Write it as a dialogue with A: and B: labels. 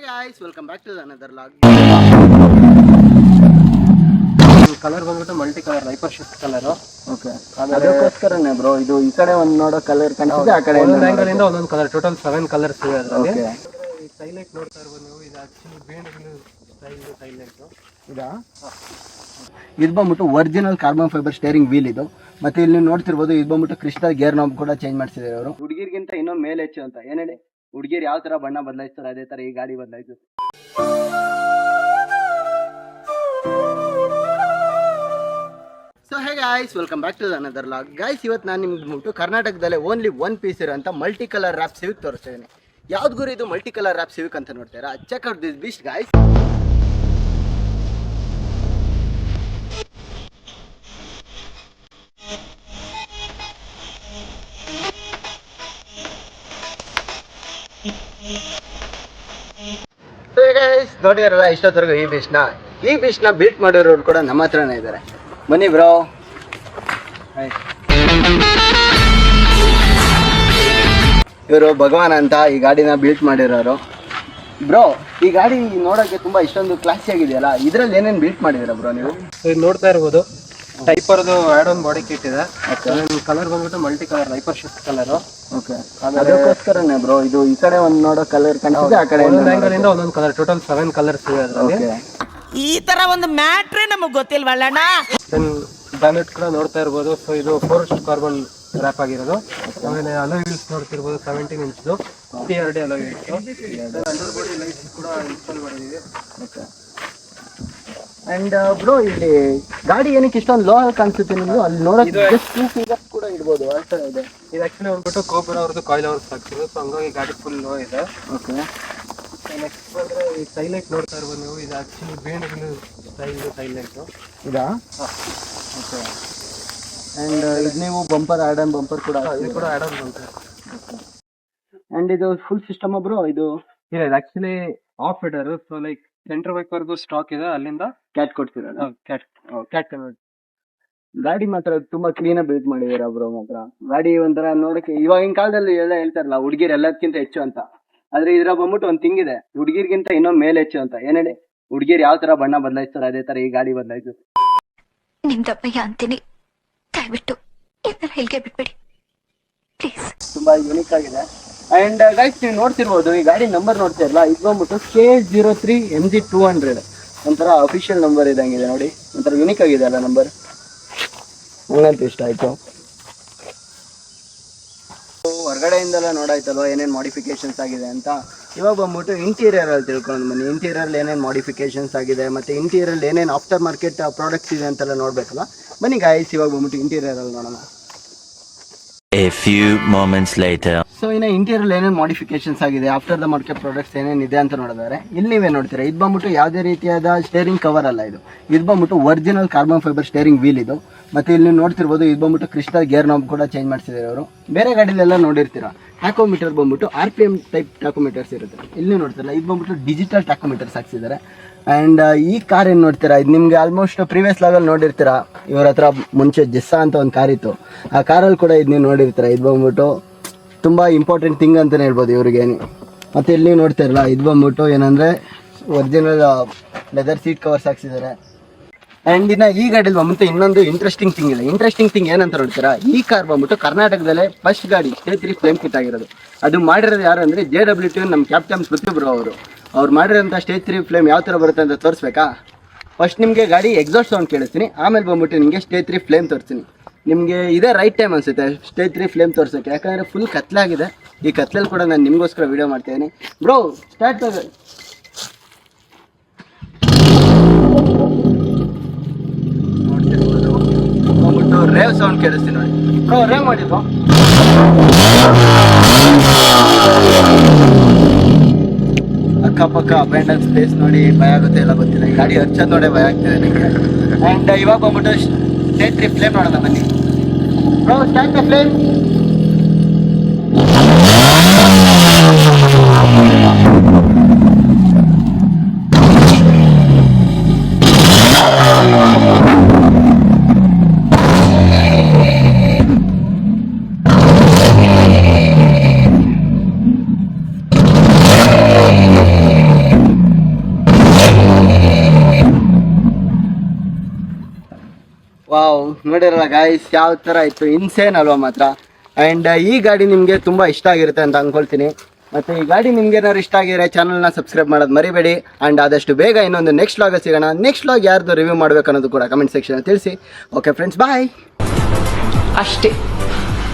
A: guys, welcome back to another vlog.
B: Colour ಬಂದ್ಬಿಟ್ಟು multi colour hyper shift colour.
A: Okay, ಅದಕ್ಕೋಸ್ಕರನೇ bro ಇದು ಈ ಕಡೆ ಒಂದು ನೋಡೋ ಕಲರ್ ಕಾಣಿಸುತ್ತೆ, ಆ ಕಡೆ
B: ಒಂದೊಂದು ಆಂಗಲ್ ಇಂದ ಒಂದೊಂದು ಕಲರ್, ಟೋಟಲ್ 7 ಕಲರ್ಸ್ ಇವೆ ಅದರಲ್ಲಿ. ಈ ಸೈಲೈಟ್ ನೋಡ್ತಾ ಇರ್ಬೋದು ನೀವು, ಇದು ಆಕ್ಚುಲಿ ಬೇಂಡ್ ಸ್ಟೈಲ್ ಸೈಲೈಟ್ ಇದಾ.
A: ಇದು ಬಂದ್ಬಿಟ್ಟು original carbon fibre steering wheel ಇದು. ಮತ್ತೆ ಇಲ್ಲಿ ನೀವು ನೋಡ್ತಿರ್ಬೋದು, ಇದು ಬಂದ್ಬಿಟ್ಟು ಕ್ರಿಸ್ಟಲ್ ಗೇರ್ ನಾಬ್ ಕೂಡ ಚೇಂಜ್ ಮಾಡ್ತಿದ್ದಾರೆ ಅವರು. ಹುಡುಗಿರ್ಗಿಂತ ಇನ್ನೊಂದು ಮೇಲೆ ಹೆಚ್ಚು ಅಂತ ಏನ್ ಹೇಳಿ, ಹುಡುಗಿರು ಯಾವ ತರ ಬಣ್ಣ ಬದಲಾಯಿಸ್ತಾರೆ ಅದೇ ತರ ಈ ಗಾಡಿ ಬದಲಾಯಿತು. So hey guys, welcome back to another vlog. Guys, ಇವತ್ತು ನಾನು ನಿಮ್ಗೆ ಬಂದ್ಬಿಟ್ಟು ಕರ್ನಾಟಕದಲ್ಲೇ ಓನ್ಲಿ ಒನ್ ಪೀಸ್ ಇರೋಂಥ ಮಲ್ಟಿ ಕಲರ್ ರ್ಯಾಪ್ ಸಿವಿಕ್ ತೋರಿಸ್ತಾ ಇದ್ದೀನಿ. ಯಾವ್ದು ಗುರು ಇದು ಮಲ್ಟಿ ಕಲರ್ ರ್ಯಾಪ್ ಸಿವಿಕ್ ಅಂತ ನೋಡ್ತೀರಾ? Check out this beast guys. ನೋಡಿದಾರಲ್ಲ ಇಷ್ಟೊತ್ತರೆಗೂ ಈ ಬೀಚ್ನ ಬಿಲ್ಟ್ ಮಾಡಿರೋರು ಕೂಡ ನಮ್ಮ ಹತ್ರನೇ ಇದ್ದಾರೆ. ಬನ್ನಿ ಬ್ರೋ. ಇವರು ಭಗವಾನ್ ಅಂತ ಈ ಗಾಡಿನ ಬಿಲ್ಟ್ ಮಾಡಿರೋರು. ಬ್ರೋ, ಈ ಗಾಡಿ ನೋಡೋಕೆ ತುಂಬಾ ಇಷ್ಟೊಂದು ಕ್ಲಾಸಿ ಆಗಿದೆಯಲ್ಲ, ಇದ್ರಲ್ಲಿ ಏನೇನು ಬಿಲ್ಟ್ ಮಾಡಿದ್ದೀರಾ ಬ್ರೋ ನೀವು?
B: ಇದು ನೋಡ್ತಾ ಇರ್ಬೋದು, ಟೈಪರ್ದು ಆಡ್ ಆನ್ ಬಾಡಿ ಕಿಟ್ ಇದೆ. ಕಲರ್ ಬಂದ್ಬಿಟ್ಟು multi colour hyper shift colour.
A: Okay, ಅದಕ್ಕೋಸ್ಕರನೇ ಬ್ರೋ ಇದು ಈ ಕಡೆ ಒಂದು ನೋಡೋ ಕಲರ್ ಕಾಣಿಸುತ್ತೆ, ಆ ಕಡೆ
B: ಒಂದೊಂದು ಆಂಗಲ್ ಇಂದ ಒಂದೊಂದು ಕಲರ್, ಟೋಟಲ್ 7 ಕಲರ್ಸ್ ಇವೆ ಅದರಲ್ಲಿ.
C: ಈ ತರ ಒಂದು ಮ್ಯಾಟ್ರೇ ನಮಗ್ ಗೊತ್ತಿಲ್ವಲ್ಲಣ್ಣ.
B: ಬ್ಯಾನೆಟ್ ಕೂಡ ನೋಡ್ತಾ ಇರ್ಬೋದು. ಸೊ ಇದು 4 ಕಾರ್ಬನ್ ರ್ಯಾಪ್ ಆಗಿರೋದು. ಆಮೇಲೆ ಅಲಾಯ್ ವೀಲ್ಸ್ ನೋಡ್ತಿರ್ಬೋದು, 17 ಇಂಚ್ದು TRD alloy wheels. Under body lights ಕೂಡ ಇನ್ಸ್ಟಾಲ್ ಮಾಡಿದ್ದೀವಿ.
A: ಓಕೆ. ಅಂಡ್ ಬ್ರೋ, ಇಲ್ಲಿ ಗಾಡಿ ಏನಕ್ಕೆ ಇಷ್ಟೊಂದು ಲೋ ಕಾಣಿಸುತ್ತೆ ನಿಮ್ಗೆ? ಅಲ್ಲಿ ನೋಡೋಕೆ ಜಸ್ಟ್ 2 ಫಿಗರ್ಸ್ ಕೂಡ ಇಡ್ಬೋದು, ಆ ಥರ ಇದೆ.
B: ಇದು ಆಕ್ಚುಲಿ ಬಂದ್ಬಿಟ್ಟು ಕೋಬ್ರಾ ಅವ್ರದ್ದು ಕಾಯಿಲ್ ಅವರ್ಸ್ ಹಾಕ್ತಿರೋದು. ಸೊ ಹಂಗಾಗಿ ಗಾಡಿ ಫುಲ್ ಲೋ ಇದೆ.
A: ಓಕೆ.
B: ನೆಕ್ಸ್ಟ್ ಬಂದರೆ ಈ ಸೈಲೈಟ್ ನೋಡ್ತಾ ಇರ್ಬೋದು ನೀವು, ಇದು ಆಕ್ಚುಲಿ ಬೇಂಡ್ ಸ್ಟೈಲ್ ಸೈಲೈಟು
A: ಇದಾ? ಓಕೆ. ಅಂಡ್ ಇದು ನೀವು ಬಂಪರ್ ಆ್ಯಡ್ ಆನ್ ಬಂಪರ್ ಕೂಡ
B: ಇದು ಕೂಡ ಆ್ಯಡ್ ಆನ್ ಬಂತು.
A: ಅಂಡ್ ಇದು ಫುಲ್ ಸಿಸ್ಟಮ್ ಬ್ರೋ? ಇದು
B: ಇಲ್ಲ, ಇದು ಆಕ್ಚುಲಿ ಆಫ್ ಇಡರ್. ಸೊ ಲೈಕ್ ಸೆಂಟರ್ ವೈಪರ್ಗೂ ಸ್ಟಾಕ್ ಇದೆ, ಅಲ್ಲಿಂದ
A: ಕ್ಯಾಟ್ ಕೊಡ್ತೀರಲ್ಲ?
B: Cat convert.
A: ಗಾಡಿ ಮಾತ್ರ ತುಂಬಾ ಕ್ಲೀನಾಗಿ ಬಿಲ್ಟ್ ಮಾಡಿದ್ದೀರಾ ಬ್ರೋ. ಮಾತ್ರ ಗಾಡಿ ಒಂಥರ ನೋಡಕ್ಕೆ ಇವಾಗಿನ ಕಾಲದಲ್ಲಿ ಎಲ್ಲ ಹೇಳ್ತಾರಲ್ಲ ಹುಡುಗಿರ್ ಎಲ್ಲದಕ್ಕಿಂತ ಹೆಚ್ಚು ಅಂತ, ಆದ್ರೆ ಇದ್ರ ಬಂದ್ಬಿಟ್ಟು ಒಂದು ತಿಂಗಿದೆ, ಹುಡುಗಿರ್ಗಿಂತ ಇನ್ನೊಂದು ಮೇಲೆ ಹೆಚ್ಚು ಅಂತ ಏನ್ ಹೇಳಿ, ಹುಡುಗಿರು ಯಾವ ತರ ಬಣ್ಣ ಬದಲಾಯಿಸ್ತಾರೆ ಅದೇ ತರ ಈ ಗಾಡಿ ಬದಲಾಯಿತು.
D: ನಿಮ್ದಪ್ಪಯ್ಯ ಅಂತೀನಿ, ದಯವಿಟ್ಟು ಇದನ್ನ ಹೇಳಿಕೆ ಬಿಟ್ಬಿಡಿ ಪ್ಲೀಸ್.
A: ತುಂಬಾ ಯೂನಿಕ್ ಆಗಿದೆ. ಅಂಡ್ ಗೈಸ್, ನೀವು ನೋಡ್ತಿರ್ಬೋದು, ಈ ಗಾಡಿ ನಂಬರ್ ನೋಡ್ತಿರಲ್ಲ, ಇದು ಬಂದ್ಬಿಟ್ಟು K03 MG200 ಒಂಥರ ಅಫಿಷಿಯಲ್ ನಂಬರ್ ಇದಂಗಿದೆ ನೋಡಿ. ಒಂಥರ ಯೂನಿಕ್ ಆಗಿದೆ ಅಲ್ಲ ನಂಬರ್, ನಂಗಂತೂ ಇಷ್ಟ ಆಯ್ತು. ಹೊರಗಡೆಯಿಂದೆಲ್ಲ ನೋಡಾಯ್ತಲ್ವ ಏನೇನು ಮಾಡಿಫಿಕೇಶನ್ಸ್ ಆಗಿದೆ ಅಂತ. ಇವಾಗ ಬಂದ್ಬಿಟ್ಟು ಇಂಟೀರಿಯರ್ ಅಲ್ಲಿ ತಿಳ್ಕೊಂಡು ಬನ್ನಿ. ಇಂಟೀರಿಯರ್ ಏನೇನು ಮಾಡಿಫಿಕೇಶನ್ಸ್ ಆಗಿದೆ, ಮತ್ತೆ ಇಂಟೀರಿಯರ್ ಏನೇನು ಆಫ್ಟರ್ ಮಾರ್ಕೆಟ್ ಪ್ರಾಡಕ್ಟ್ಸ್ ಇದೆ ಅಂತೆಲ್ಲ ನೋಡ್ಬೇಕಲ್ಲ. ಬನ್ನಿ ಗಾಯ್ಸ್, ಇವಾಗ ಬಂದ್ಬಿಟ್ಟು ಇಂಟೀರಿಯರ್ ಅಲ್ಲಿ ನೋಡೋಣ.
E: A few moments later.
A: So ಇನ್ನು ಇಂಟೀರಿಯರ್ ಏನೇನು ಮಾಡಿಫಿಕೇಶನ್ಸ್ ಆಗಿದೆ, ಆಫ್ಟರ್ ದ ಮಾರ್ಕೆಟ್ ಪ್ರಾಡಕ್ಟ್ಸ್ ಏನೇನಿದೆ ಅಂತ ನೋಡಿದ್ರೆ ಇಲ್ಲಿ ನೀವೇ ನೋಡ್ತೀರಾ. ಇದು ಬಂದ್ಬಿಟ್ಟು ಯಾವುದೇ ರೀತಿಯಾದ ಸ್ಟೇರಿಂಗ್ ಕವರ್ ಅಲ್ಲ, ಇದು ಬಂದ್ಬಿಟ್ಟು original carbon fibre steering wheel ಇದು. ಮತ್ತೆ ಇಲ್ಲಿ ನೀವು ನೋಡ್ತಿರ್ಬೋದು, ಇದು ಬಂದ್ಬಿಟ್ಟು ಕ್ರಿಸ್ಟಲ್ ಗೇರ್ ನಾಬ್ ಕೂಡ ಚೇಂಜ್ ಮಾಡ್ತಿದ್ದಾರೆ ಅವರು. ಬೇರೆ ಗಾಡಿಲೆಲ್ಲ ನೋಡಿರ್ತೀರಾ, ಟ್ಯಾಕೋಮೀಟರ್ ಬಂದ್ಬಿಟ್ಟು RPM ಟೈಪ್ ಟ್ಯಾಕೋಮೀಟರ್ಸ್ ಇರುತ್ತೆ. ಇಲ್ಲಿ ನೋಡ್ತಿರಲ್ಲ, ಇದು ಬಂದ್ಬಿಟ್ಟು ಡಿಜಿಟಲ್ ಟ್ಯಾಕೋಮೀಟರ್ಸ್ ಹಾಕ್ಸಿದ್ದಾರೆ. ಆ್ಯಂಡ್ ಈ ಕಾರ್ ಏನು ನೋಡ್ತೀರಾ, ಇದು ನಿಮಗೆ ಆಲ್ಮೋಸ್ಟ್ ಪ್ರೀವಿಯಸ್ ಲೆವೆಲ್ ನೋಡಿರ್ತೀರಾ. ಇವ್ರ ಹತ್ರ ಮುಂಚೆ ಜೆಸ್ಸಾ ಅಂತ ಒಂದು ಕಾರ್ ಇತ್ತು, ಆ ಕಾರಲ್ಲಿ ಕೂಡ ಇದು ನೀವು ನೋಡಿರ್ತೀರಾ. ಇದು ಬಂದ್ಬಿಟ್ಟು ತುಂಬ ಇಂಪಾರ್ಟೆಂಟ್ ಥಿಂಗ್ ಅಂತಲೇ ಹೇಳ್ಬೋದು ಇವ್ರಿಗೆ. ಮತ್ತು ಇಲ್ಲಿ ನೀವು ನೋಡ್ತಿರಲ್ಲ, ಇದು ಬಂದ್ಬಿಟ್ಟು ಏನಂದರೆ ಒರಿಜಿನಲ್ ಲೆದರ್ ಸೀಟ್ ಕವರ್ಸ್ ಹಾಕ್ಸಿದ್ದಾರೆ. ಆ್ಯಂಡ್ ಇನ್ನು ಈ ಗಾಡಿಲಿ ಬಂದ್ಬಿಟ್ಟು ಇನ್ನೊಂದು ಇಂಟ್ರೆಸ್ಟಿಂಗ್ ಥಿಂಗ್ ಇದೆ. ಇಂಟ್ರೆಸ್ಟಿಂಗ್ ಥಿಂಗ್ ಏನಂತ ನೋಡ್ತೀರಾ, ಈ ಕಾರ್ ಬಂದ್ಬಿಟ್ಟು ಕರ್ನಾಟಕದಲ್ಲೇ ಫಸ್ಟ್ ಗಾಡಿ K3 ಫ್ಲೇಮ್ ಕಿಟ್ ಆಗಿರೋದು. ಅದು ಮಾಡಿರೋದು ಯಾರು ಅಂದರೆ JWT ನಮ್ಮ ಕ್ಯಾಪ್ಟನ್ ಪೃಥ್ವಿ ಬ್ರೋ ಅವರು. ಅವ್ರು ಮಾಡಿರೋಂಥ ಸ್ಟೇಜ್ 3 ಫ್ಲೇಮ್ ಯಾವ ಥರ ಬರುತ್ತೆ ಅಂತ ತೋರಿಸ್ಬೇಕಾ? ಫಸ್ಟ್ ನಿಮಗೆ ಗಾಡಿ ಎಕ್ಸಾಸ್ಟ್ ಸೌಂಡ್ ಕೇಳಿಸ್ತೀನಿ, ಆಮೇಲೆ ಬಂದ್ಬಿಟ್ಟು ನಿಮಗೆ ಸ್ಟೇಜ್ 3 ಫ್ಲೇಮ್ ತೋರಿಸ್ತೀನಿ. ನಿಮಗೆ ಇದೇ ರೈಟ್ ಟೈಮ್ ಅನಿಸುತ್ತೆ ಸ್ಟೇಜ್ 3 ಫ್ಲೇಮ್ ತೋರಿಸೋಕ್ಕೆ, ಯಾಕಂದರೆ ಫುಲ್ ಕತ್ಲಾಗಿದೆ. ಈ ಕತ್ಲಲ್ಲಿ ಕೂಡ ನಾನು ನಿಮಗೋಸ್ಕರ ವೀಡಿಯೋ ಮಾಡ್ತಾಯಿದ್ದೀನಿ. ಬ್ರೋ ಸ್ಟಾರ್ಟ್ ಬಂದ್ಬಿಟ್ಟು ರೇವ್ ಸೌಂಡ್ ಕೇಳಿಸ್ತೀನಿ ನೋಡಿ. ಬ್ರೋ ರೇವ್ ಮಾಡಿಲ್ವಾ? ಅಕ್ಕಪಕ್ಕ ಅಬೆಂಡನ್ಸ್ ಸ್ಪೇಸ್ ನೋಡಿ ಭಯ ಆಗುತ್ತೆ, ಎಲ್ಲ ಗೊತ್ತಿಲ್ಲ. ಈ ಗಾಡಿ ಹಚ್ಚೋದು ನೋಡಿ ಭಯ ಆಗ್ತಿದೆ ನಿಮಗೆ. ಆ್ಯಂಡ್ ಇವಾಗ ಬಂದ್ಬಿಟ್ಟು ಸ್ಟೇಜ್ 3 ಫ್ಲೇಮ್ ನೋಡೋಣ ಬನ್ನಿ. Bro start the flame. Wow, ನೋಡಿರಲ್ಲ ಗಾಯ್ಸ್ ಯಾವ ಥರ ಇತ್ತು, ಇನ್ಸೇನ್ ಅಲ್ವಾ ಮಾತ್ರ. ಆ್ಯಂಡ್ ಈ ಗಾಡಿ ನಿಮಗೆ ತುಂಬ ಇಷ್ಟ ಆಗಿರುತ್ತೆ ಅಂತ ಅಂದ್ಕೊಳ್ತೀನಿ. ಮತ್ತು ಈ ಗಾಡಿ ನಿಮ್ಗೆ ಏನಾದ್ರು ಇಷ್ಟ ಆಗಿದ್ರೆ ಚಾನಲ್ನ ಸಬ್ಸ್ಕ್ರೈಬ್ ಮಾಡೋದು ಮರಿಬೇಡಿ. ಆ್ಯಂಡ್ ಆದಷ್ಟು ಬೇಗ ಇನ್ನೊಂದು ನೆಕ್ಸ್ಟ್ ವ್ಲಾಗಲ್ಲಿ ಸಿಗೋಣ. ನೆಕ್ಸ್ಟ್ ವ್ಲಾಗ್ ಯಾರ್ದು ರಿವ್ಯೂ ಮಾಡಬೇಕು ಅನ್ನೋದು ಕೂಡ ಕಮೆಂಟ್ ಸೆಕ್ಷನಲ್ಲಿ ತಿಳಿಸಿ. ಓಕೆ ಫ್ರೆಂಡ್ಸ್, ಬಾಯ್.
C: ಅಷ್ಟೇ.